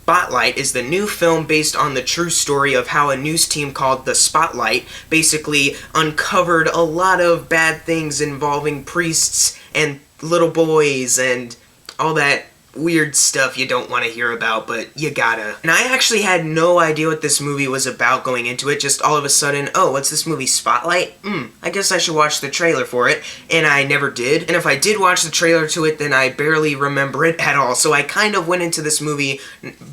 Spotlight is the new film based on the true story of how a news team called The Spotlight basically uncovered a lot of bad things involving priests and little boys and all that weird stuff you don't want to hear about, but you gotta. And I actually had no idea what this movie was about going into it, just all of a sudden, oh, what's this movie, Spotlight? I guess I should watch the trailer for it, and I never did. And if I did watch the trailer to it, then I barely remember it at all, so I kind of went into this movie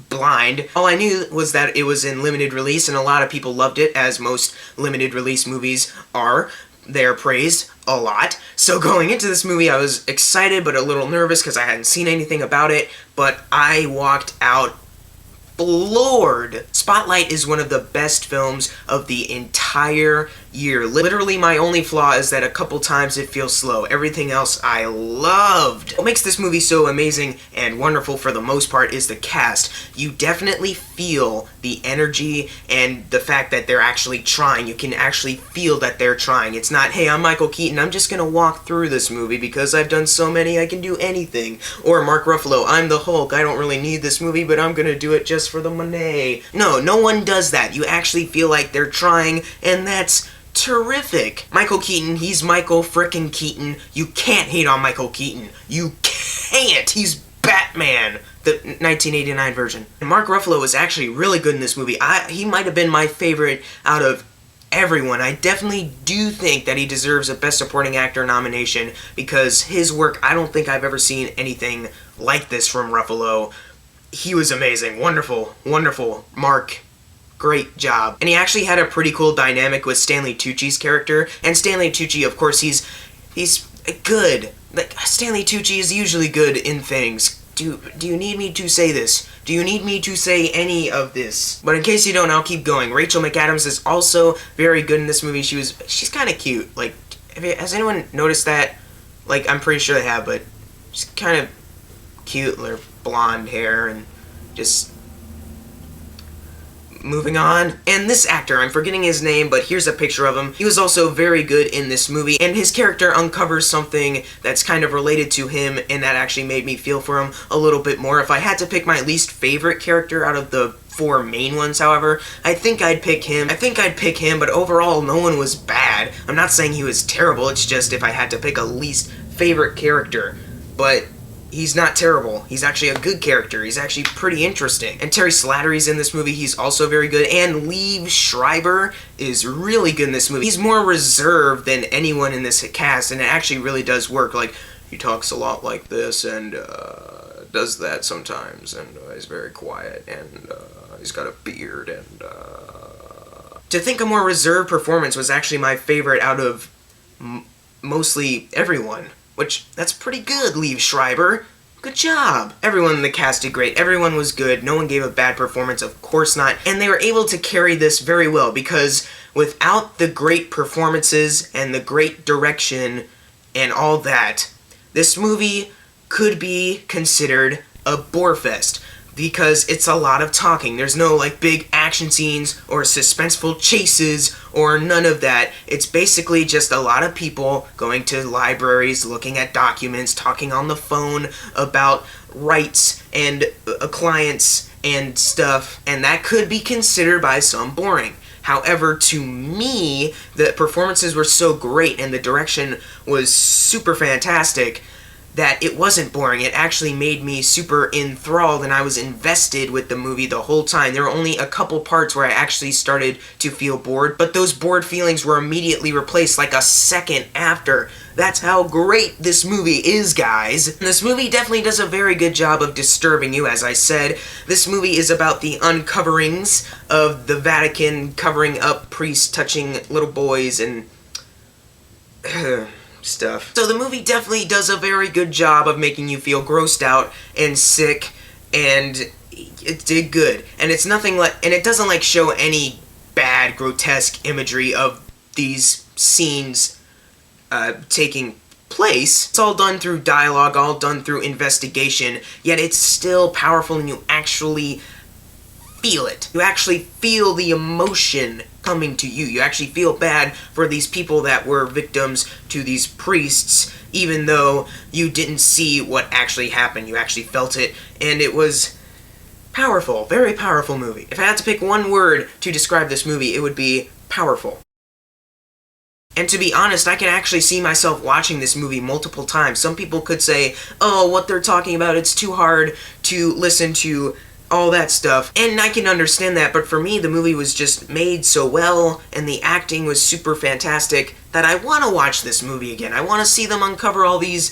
blind. All I knew was that it was in limited release, and a lot of people loved it, as most limited release movies are. They're praised a lot. So going into this movie, I was excited but a little nervous because I hadn't seen anything about it, but I walked out floored. Spotlight is one of the best films of the entire year. Literally, my only flaw is that a couple times it feels slow. Everything else I loved. What makes this movie so amazing and wonderful for the most part is the cast. You definitely feel the energy and the fact that they're actually trying. You can actually feel that they're trying. It's not, hey, I'm Michael Keaton, I'm just gonna walk through this movie because I've done so many, I can do anything. Or Mark Ruffalo, I'm the Hulk, I don't really need this movie, but I'm gonna do it just for the money. No, no one does that. You actually feel like they're trying, and that's terrific. Michael Keaton, he's Michael frickin' Keaton. You can't hate on Michael Keaton. You can't. He's Batman, the 1989 version. And Mark Ruffalo was actually really good in this movie. He might have been my favorite out of everyone. I definitely do think that he deserves a Best Supporting Actor nomination because his work, I don't think I've ever seen anything like this from Ruffalo. He was amazing. Wonderful, wonderful. Mark, great job. And he actually had a pretty cool dynamic with Stanley Tucci's character. And Stanley Tucci, of course, he's good. Like, Stanley Tucci is usually good in things. Do you need me to say this? Do you need me to say any of this? But in case you don't, I'll keep going. Rachel McAdams is also very good in this movie. She's kind of cute. Like, has anyone noticed that? Like, I'm pretty sure they have, but she's kind of cute. Her blonde hair and just moving on. And this actor, I'm forgetting his name, but here's a picture of him. He was also very good in this movie, and his character uncovers something that's kind of related to him, and that actually made me feel for him a little bit more. If I had to pick my least favorite character out of the 4 main ones, however, I think I'd pick him. But overall, no one was bad. I'm not saying he was terrible, it's just if I had to pick a least favorite character. But he's not terrible. He's actually a good character. He's actually pretty interesting. And Terry Slattery's in this movie. He's also very good. And Liev Schreiber is really good in this movie. He's more reserved than anyone in this cast, and it actually really does work. Like, he talks a lot like this, and does that sometimes, and he's very quiet, and he's got a beard, and to think a more reserved performance was actually my favorite out of mostly everyone. Which, that's pretty good, Liev Schreiber. Good job. Everyone in the cast did great. Everyone was good. No one gave a bad performance, of course not. And they were able to carry this very well, because without the great performances and the great direction and all that, this movie could be considered a bore fest. Because it's a lot of talking. There's no, like, big action scenes or suspenseful chases or none of that. It's basically just a lot of people going to libraries, looking at documents, talking on the phone about rights and clients and stuff, and that could be considered by some boring. However, to me, the performances were so great and the direction was super fantastic that it wasn't boring. It actually made me super enthralled, and I was invested with the movie the whole time. There were only a couple parts where I actually started to feel bored, but those bored feelings were immediately replaced like a second after. That's how great this movie is, guys. And this movie definitely does a very good job of disturbing you, as I said. This movie is about the uncoverings of the Vatican covering up priests touching little boys and stuff. So the movie definitely does a very good job of making you feel grossed out and sick, and it did good. And it's nothing like, and it doesn't like show any bad, grotesque imagery of these scenes taking place. It's all done through dialogue, all done through investigation, yet it's still powerful and you actually feel it. You actually feel the emotion coming to you. You actually feel bad for these people that were victims to these priests, even though you didn't see what actually happened. You actually felt it, and it was Powerful, very powerful movie. If I had to pick one word to describe this movie, it would be powerful. And to be honest, I can actually see myself watching this movie multiple times. Some people could say, oh, what they're talking about, it's too hard to listen to, all that stuff. And I can understand that, but for me, the movie was just made so well, and the acting was super fantastic, that I want to watch this movie again. I want to see them uncover all these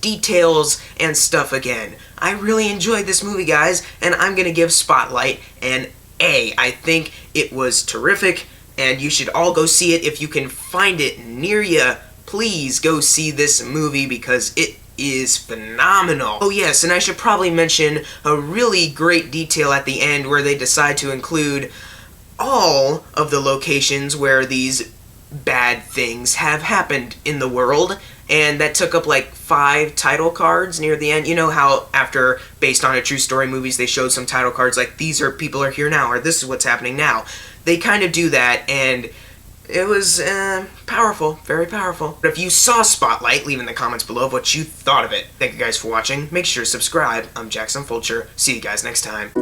details and stuff again. I really enjoyed this movie, guys, and I'm going to give Spotlight an A. I think it was terrific, and you should all go see it if you can find it near you. Please go see this movie because it is phenomenal. Oh yes, and I should probably mention a really great detail at the end where they decide to include all of the locations where these bad things have happened in the world, and that took up like 5 title cards near the end. You know how after based on a true story movies they showed some title cards like these are people are here now or this is what's happening now. They kind of do that, and it was powerful, very powerful. But if you saw Spotlight, leave in the comments below what you thought of it. Thank you guys for watching. Make sure to subscribe. I'm Jackson Fulcher. See you guys next time.